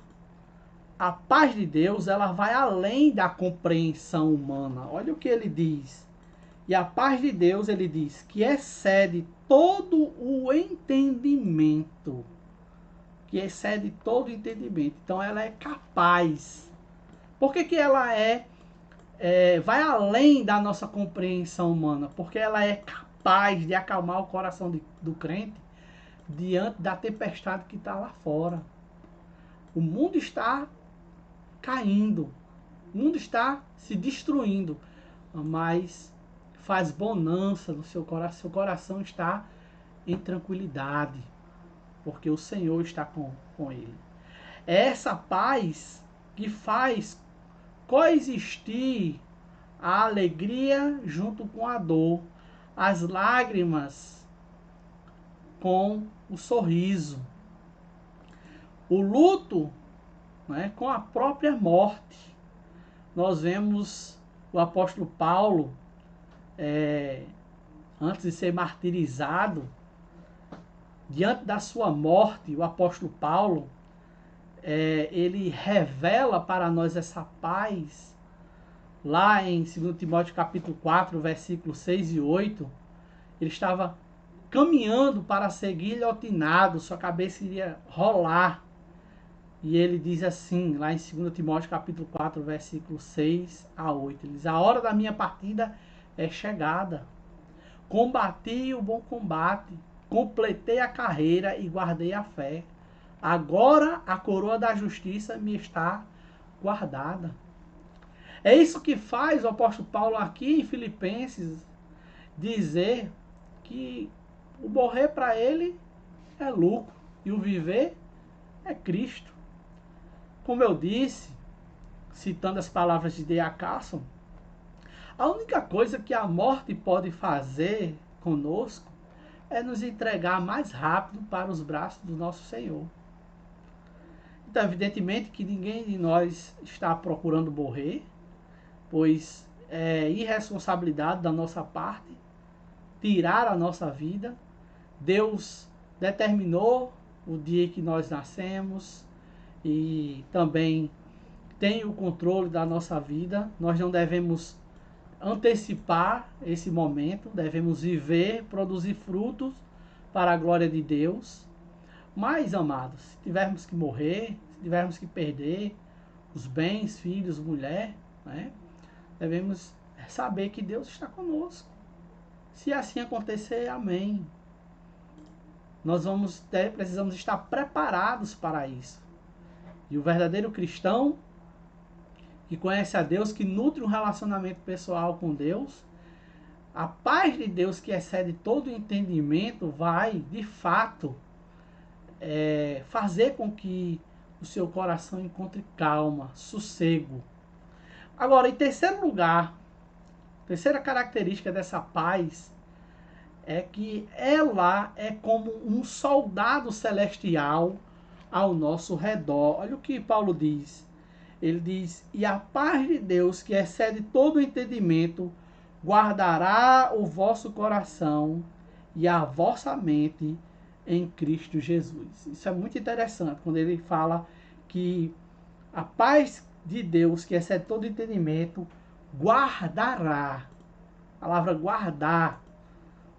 S1: a paz de Deus, ela vai além da compreensão humana. Olha o que ele diz. E a paz de Deus, ele diz, que excede todo o entendimento. Que excede todo o entendimento. Então ela é capaz. Por que ela vai além da nossa compreensão humana? Porque ela é capaz de acalmar o coração do crente diante da tempestade que está lá fora. O mundo está caindo, o mundo está se destruindo, mas faz bonança no seu coração está em tranquilidade, porque o Senhor está com ele. É essa paz que faz coexistir a alegria junto com a dor, as lágrimas com o sorriso, o luto, né, com a própria morte. Nós vemos o apóstolo Paulo, antes de ser martirizado, diante da sua morte, o apóstolo Paulo, ele revela para nós essa paz. Lá em 2 Timóteo capítulo 4, versículos 6 e 8, ele estava caminhando para ser guilhotinado, sua cabeça iria rolar. E ele diz assim, lá em 2 Timóteo capítulo 4, versículos 6 a 8, ele diz: a hora da minha partida é chegada. Combati o bom combate, completei a carreira e guardei a fé. Agora a coroa da justiça me está guardada. É isso que faz o apóstolo Paulo aqui em Filipenses dizer que o morrer para ele é lucro e o viver é Cristo. Como eu disse, citando as palavras de D.A. Carson, a única coisa que a morte pode fazer conosco é nos entregar mais rápido para os braços do nosso Senhor. Então, evidentemente que ninguém de nós está procurando morrer, pois é irresponsabilidade da nossa parte tirar a nossa vida. Deus determinou o dia que nós nascemos e também tem o controle da nossa vida. Nós não devemos antecipar esse momento, devemos viver, produzir frutos para a glória de Deus. Mas, amados, se tivermos que morrer, se tivermos que perder os bens, filhos, mulher, né, devemos saber que Deus está conosco. Se assim acontecer, amém. Nós precisamos estar preparados para isso. E o verdadeiro cristão, que conhece a Deus, que nutre um relacionamento pessoal com Deus, a paz de Deus que excede todo o entendimento vai, de fato, fazer com que o seu coração encontre calma, sossego. Agora, em terceiro lugar, terceira característica dessa paz é que ela é como um soldado celestial ao nosso redor. Olha o que Paulo diz. Ele diz: e a paz de Deus, que excede todo o entendimento, guardará o vosso coração e a vossa mente em Cristo Jesus. Isso é muito interessante, quando ele fala que a paz de Deus, que excede todo entendimento, guardará. A palavra guardar,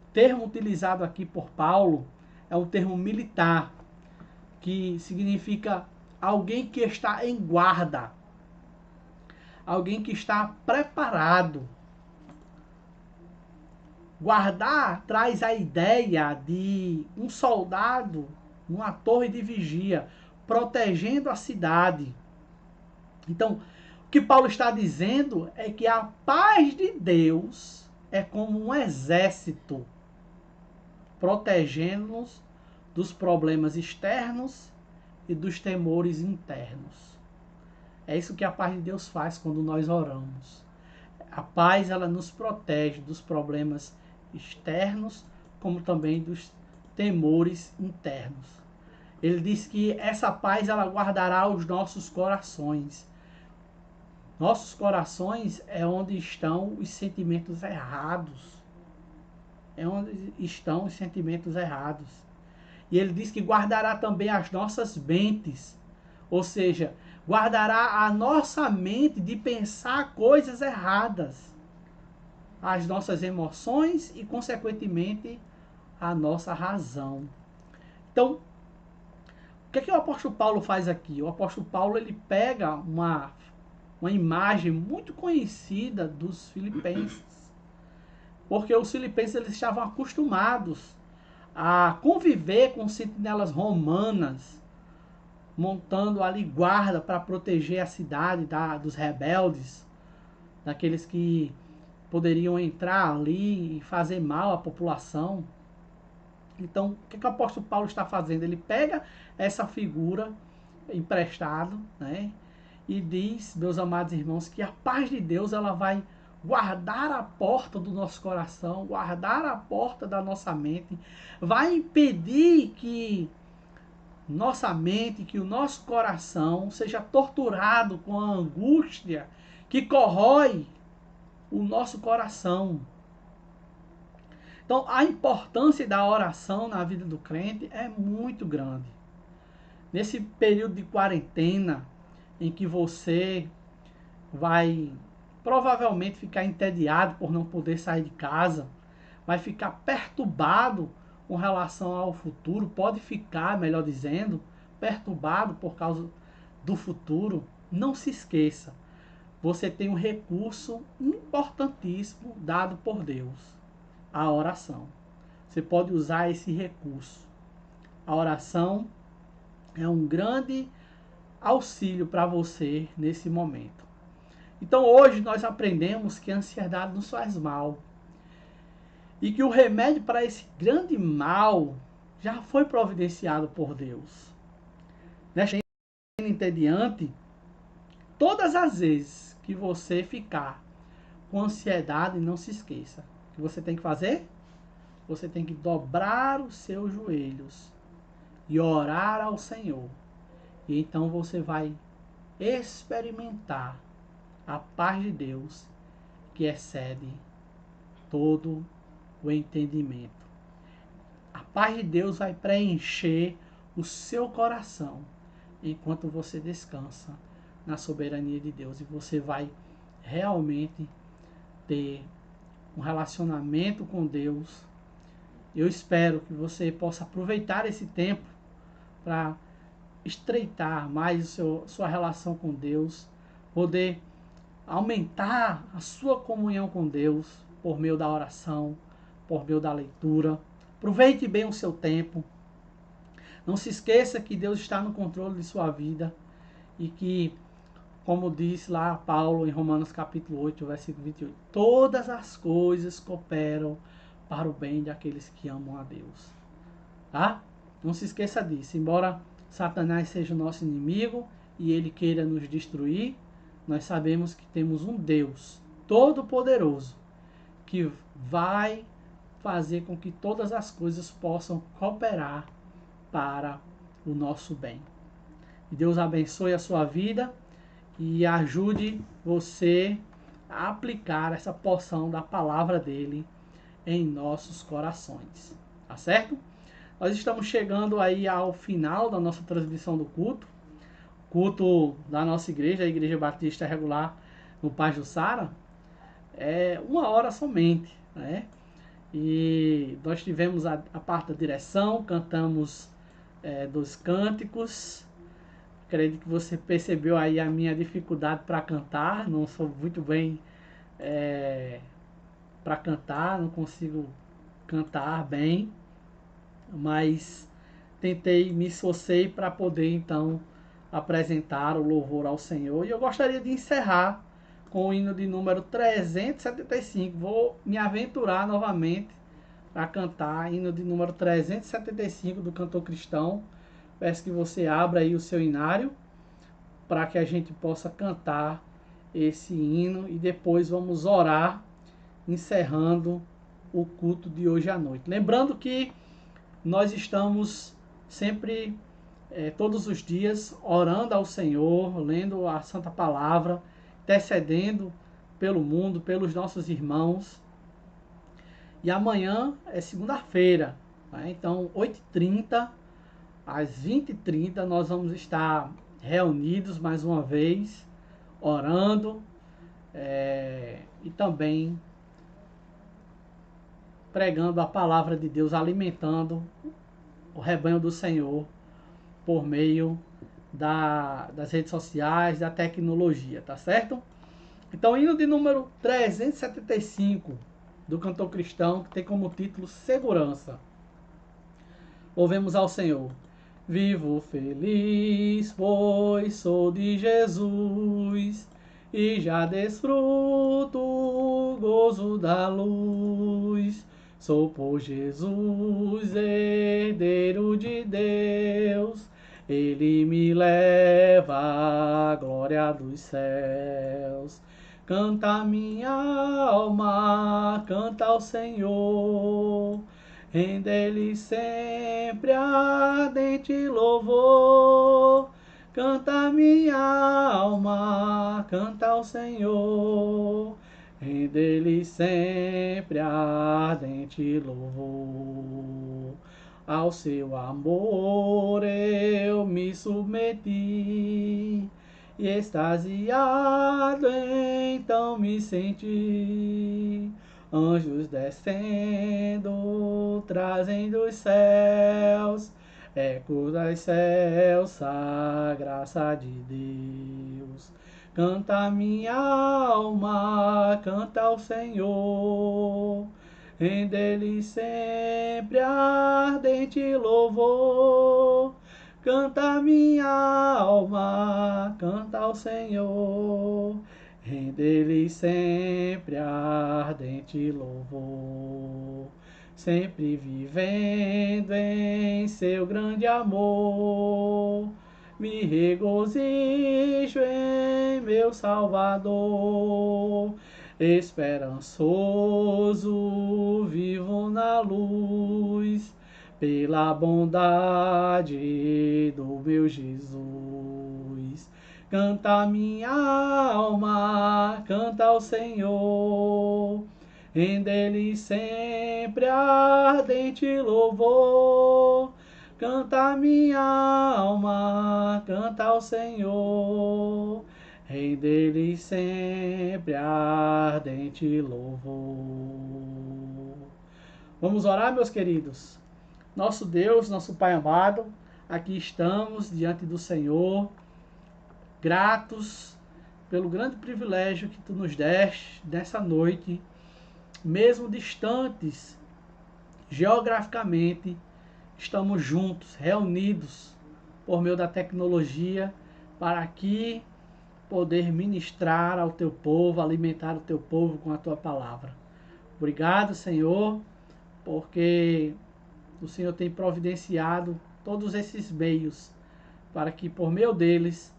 S1: o termo utilizado aqui por Paulo, é um termo militar, que significa alguém que está em guarda, alguém que está preparado. Guardar traz a ideia de um soldado numa torre de vigia, protegendo a cidade. Então, o que Paulo está dizendo é que a paz de Deus é como um exército protegendo-nos dos problemas externos e dos temores internos. É isso que a paz de Deus faz quando nós oramos. A paz, ela nos protege dos problemas externos, como também dos temores internos. Ele diz que essa paz, ela guardará os nossos corações. Nossos corações é onde estão os sentimentos errados. É onde estão os sentimentos errados. E ele diz que guardará também as nossas mentes. Ou seja, guardará a nossa mente de pensar coisas erradas. As nossas emoções e, consequentemente, a nossa razão. Então, o que é que o apóstolo Paulo faz aqui? O apóstolo Paulo, ele pega uma imagem muito conhecida dos filipenses. Porque os filipenses, eles estavam acostumados a conviver com sentinelas romanas, montando ali guarda para proteger a cidade dos rebeldes, daqueles que poderiam entrar ali e fazer mal à população. Então, o que o apóstolo Paulo está fazendo? Ele pega essa figura emprestado, né? E diz, meus amados irmãos, que a paz de Deus, ela vai guardar a porta do nosso coração, guardar a porta da nossa mente, vai impedir que nossa mente, que o nosso coração seja torturado com a angústia que corrói o nosso coração. Então, a importância da oração na vida do crente é muito grande. Nesse período de quarentena, em que você vai provavelmente ficar entediado por não poder sair de casa, vai ficar perturbado com relação ao futuro, pode ficar, melhor dizendo, perturbado por causa do futuro. Não se esqueça, você tem um recurso importantíssimo dado por Deus, a oração. Você pode usar esse recurso. A oração é um grande auxílio para você nesse momento. Então hoje nós aprendemos que a ansiedade nos faz mal. E que o remédio para esse grande mal já foi providenciado por Deus. Nesta em diante, todas as vezes que você ficar com ansiedade, não se esqueça. O que você tem que fazer? Você tem que dobrar os seus joelhos e orar ao Senhor. E então você vai experimentar a paz de Deus que excede todo o entendimento. A paz de Deus vai preencher o seu coração enquanto você descansa na soberania de Deus. E você vai realmente ter um relacionamento com Deus. Eu espero que você possa aproveitar esse tempo para estreitar mais sua relação com Deus, poder aumentar a sua comunhão com Deus por meio da oração, por meio da leitura. Aproveite bem o seu tempo. Não se esqueça que Deus está no controle de sua vida e que, como diz lá Paulo em Romanos capítulo 8, versículo 28, todas as coisas cooperam para o bem daqueles que amam a Deus. Tá? Não se esqueça disso. Embora Satanás seja o nosso inimigo e ele queira nos destruir, nós sabemos que temos um Deus todo-poderoso que vai fazer com que todas as coisas possam cooperar para o nosso bem. Que Deus abençoe a sua vida e ajude você a aplicar essa porção da palavra dele em nossos corações. Tá certo? Nós estamos chegando aí ao final da nossa transmissão do culto. Culto da nossa igreja, a Igreja Batista Regular no Paz do Sara, é 1 hora somente, né? E nós tivemos a parte da direção, cantamos dos cânticos. Acredito que você percebeu aí a minha dificuldade para cantar, não sou muito bem para cantar, não consigo cantar bem, mas me esforcei para poder então apresentar o louvor ao Senhor. E eu gostaria de encerrar com o hino de número 375. Vou me aventurar novamente para cantar hino de número 375 do Cantor Cristão. Peço que você abra aí o seu inário para que a gente possa cantar esse hino e depois vamos orar, encerrando o culto de hoje à noite. Lembrando que nós estamos sempre, todos os dias, orando ao Senhor, lendo a Santa Palavra, intercedendo pelo mundo, pelos nossos irmãos. E amanhã é segunda-feira, né? Então 8h30 às 20h30 nós vamos estar reunidos mais uma vez, orando e também pregando a palavra de Deus, alimentando o rebanho do Senhor por meio das redes sociais, da tecnologia, tá certo? Então, hino de número 375 do Cantor Cristão, que tem como título Segurança. Louvemos ao Senhor. Vivo feliz, pois sou de Jesus, e já desfruto o gozo da luz. Sou por Jesus, herdeiro de Deus, Ele me leva à glória dos céus. Canta minha alma, canta ao Senhor, rende-lhe sempre ardente louvor. Canta minha alma, canta ao Senhor, rende-lhe sempre ardente louvor. Ao seu amor eu me submeti, e extasiado então me senti. Anjos descendo, trazem dos céus, eco das céus, a graça de Deus. Canta minha alma, canta ao Senhor, rende-lhe sempre ardente louvor. Canta minha alma, canta ao Senhor, rende-lhe sempre ardente louvor. Sempre vivendo em seu grande amor, me regozijo em meu Salvador. Esperançoso vivo na luz, pela bondade do meu Jesus. Canta minha alma, canta ao Senhor, rende-lhe sempre ardente louvor. Canta minha alma, canta ao Senhor, rende-lhe sempre ardente louvor. Vamos orar, meus queridos? Nosso Deus, nosso Pai amado, aqui estamos diante do Senhor, gratos pelo grande privilégio que Tu nos deste nessa noite, mesmo distantes geograficamente, estamos juntos, reunidos por meio da tecnologia, para aqui poder ministrar ao Teu povo, alimentar o Teu povo com a Tua palavra. Obrigado, Senhor, porque o Senhor tem providenciado todos esses meios para que por meio deles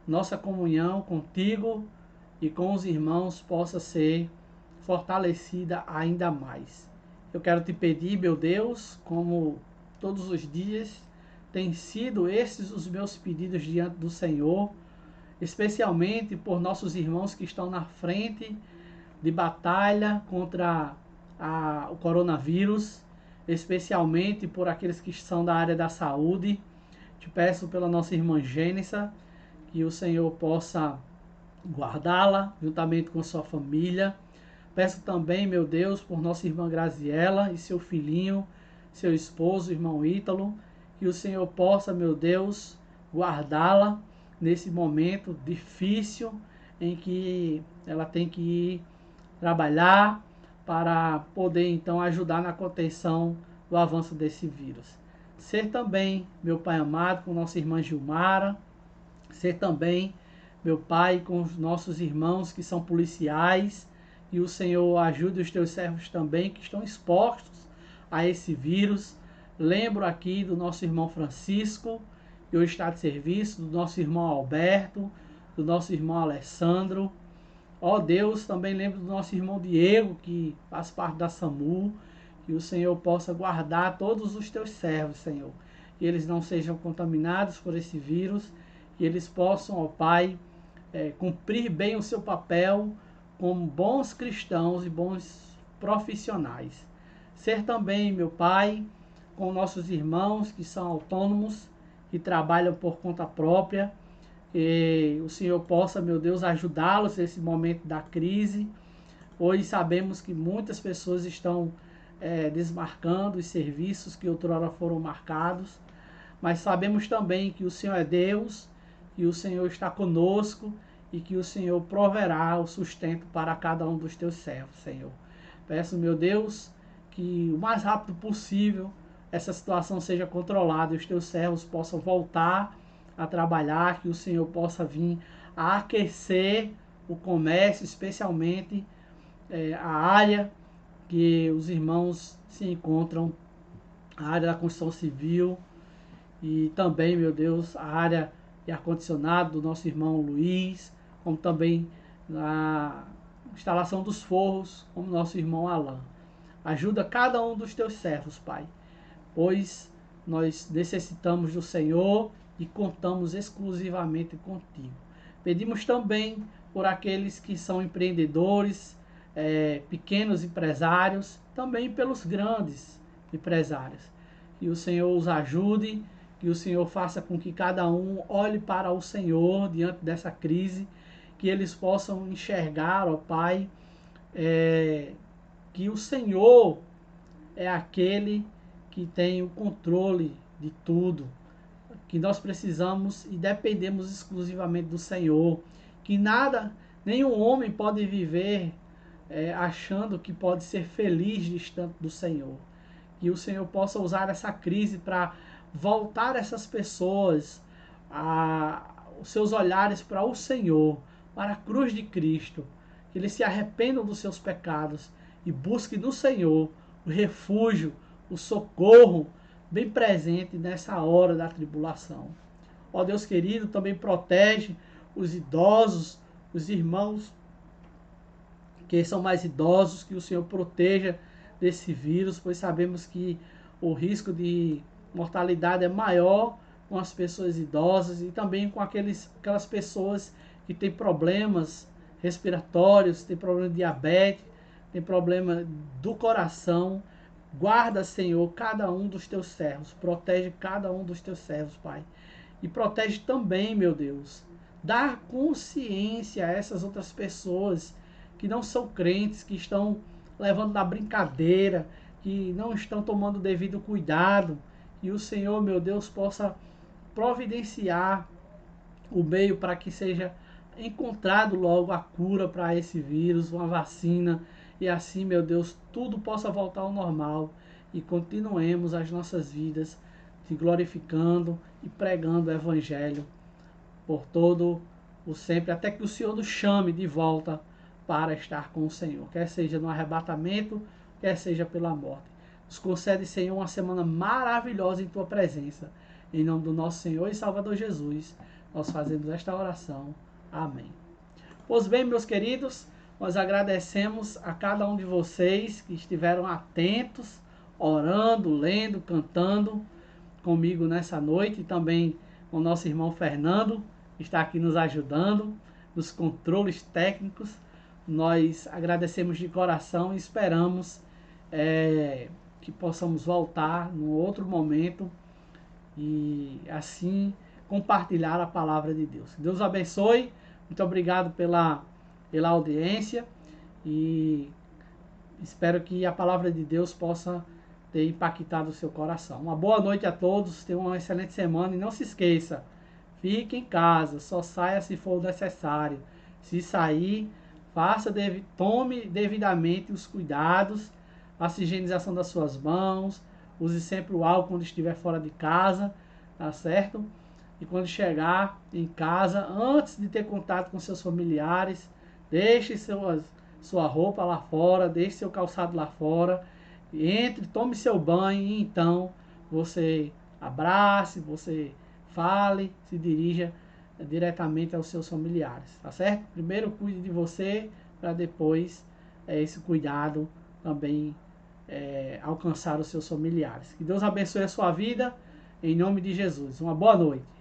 S1: nossa comunhão contigo e com os irmãos possa ser fortalecida ainda mais. Eu quero te pedir, meu Deus, como todos os dias têm sido esses os meus pedidos diante do Senhor, especialmente por nossos irmãos que estão na frente de batalha contra o coronavírus, especialmente por aqueles que são da área da saúde. Te peço pela nossa irmã Gênesa, que o Senhor possa guardá-la juntamente com sua família. Peço também, meu Deus, por nossa irmã Graziela e seu filhinho, seu esposo, irmão Ítalo, que o Senhor possa, meu Deus, guardá-la nesse momento difícil em que ela tem que ir trabalhar para poder então ajudar na contenção do avanço desse vírus. Ser também, meu Pai amado, com nossa irmã Gilmara, ser também, meu Pai, com os nossos irmãos que são policiais, e o Senhor ajude os teus servos também que estão expostos a esse vírus. Lembro aqui do nosso irmão Francisco, que hoje está de serviço, do nosso irmão Alberto, do nosso irmão Alessandro. Ó Deus, também lembro do nosso irmão Diego, que faz parte da SAMU, que o Senhor possa guardar todos os teus servos, Senhor, que eles não sejam contaminados por esse vírus, que eles possam, ó Pai, cumprir bem o seu papel como bons cristãos e bons profissionais. Ser também, meu Pai, com nossos irmãos que são autônomos, que trabalham por conta própria, que o Senhor possa, meu Deus, ajudá-los nesse momento da crise. Hoje sabemos que muitas pessoas estão desmarcando os serviços que outrora foram marcados, mas sabemos também que o Senhor é Deus, que o Senhor está conosco e que o Senhor proverá o sustento para cada um dos teus servos, Senhor. Peço, meu Deus, que o mais rápido possível essa situação seja controlada e os teus servos possam voltar a trabalhar, que o Senhor possa vir a aquecer o comércio, especialmente a área que os irmãos se encontram, a área da construção civil e também, meu Deus, a área de ar-condicionado do nosso irmão Luiz, como também na instalação dos forros, como nosso irmão Alain. Ajuda cada um dos teus servos, Pai, pois nós necessitamos do Senhor e contamos exclusivamente contigo. Pedimos também por aqueles que são empreendedores, pequenos empresários, também pelos grandes empresários. Que o Senhor os ajude, que o Senhor faça com que cada um olhe para o Senhor diante dessa crise, que eles possam enxergar, ó Pai, que o Senhor é aquele que tem o controle de tudo, que nós precisamos e dependemos exclusivamente do Senhor, que nada, nenhum homem pode viver achando que pode ser feliz distante do Senhor. Que o Senhor possa usar essa crise para voltar essas pessoas, os seus olhares para o Senhor, para a cruz de Cristo, que eles se arrependam dos seus pecados e busquem no Senhor o refúgio, o socorro bem presente nessa hora da tribulação. Ó Deus querido, também protege os idosos, os irmãos que são mais idosos, que o Senhor proteja desse vírus, pois sabemos que o risco de mortalidade é maior com as pessoas idosas e também com aquelas pessoas que têm problemas respiratórios, têm problema de diabetes, têm problema do coração. Guarda, Senhor, cada um dos teus servos, protege cada um dos teus servos, Pai. E protege também, meu Deus, dá consciência a essas outras pessoas que não são crentes, que estão levando na brincadeira, que não estão tomando o devido cuidado. E o Senhor, meu Deus, possa providenciar o meio para que seja encontrado logo a cura para esse vírus, uma vacina, e assim, meu Deus, tudo possa voltar ao normal e continuemos as nossas vidas te glorificando e pregando o Evangelho por todo o sempre, até que o Senhor nos chame de volta para estar com o Senhor, quer seja no arrebatamento, quer seja pela morte. Nos concede, Senhor, uma semana maravilhosa em Tua presença. Em nome do nosso Senhor e Salvador Jesus, nós fazemos esta oração. Amém. Pois bem, meus queridos, nós agradecemos a cada um de vocês que estiveram atentos, orando, lendo, cantando comigo nessa noite, e também com o nosso irmão Fernando, que está aqui nos ajudando nos controles técnicos. Nós agradecemos de coração e esperamos que possamos voltar num outro momento e assim compartilhar a palavra de Deus. Deus abençoe. Muito obrigado pela audiência e espero que a palavra de Deus possa ter impactado o seu coração. Uma boa noite a todos, tenham uma excelente semana e não se esqueça, fique em casa, só saia se for necessário. Se sair, tome devidamente os cuidados, a higienização das suas mãos, use sempre o álcool quando estiver fora de casa, tá certo? E quando chegar em casa, antes de ter contato com seus familiares, deixe sua roupa lá fora, deixe seu calçado lá fora Entre, tome seu banho e então você abrace, você fale, se dirija diretamente aos seus familiares, tá certo? Primeiro cuide de você para depois esse cuidado também alcançar os seus familiares. Que Deus abençoe a sua vida, em nome de Jesus. Uma boa noite.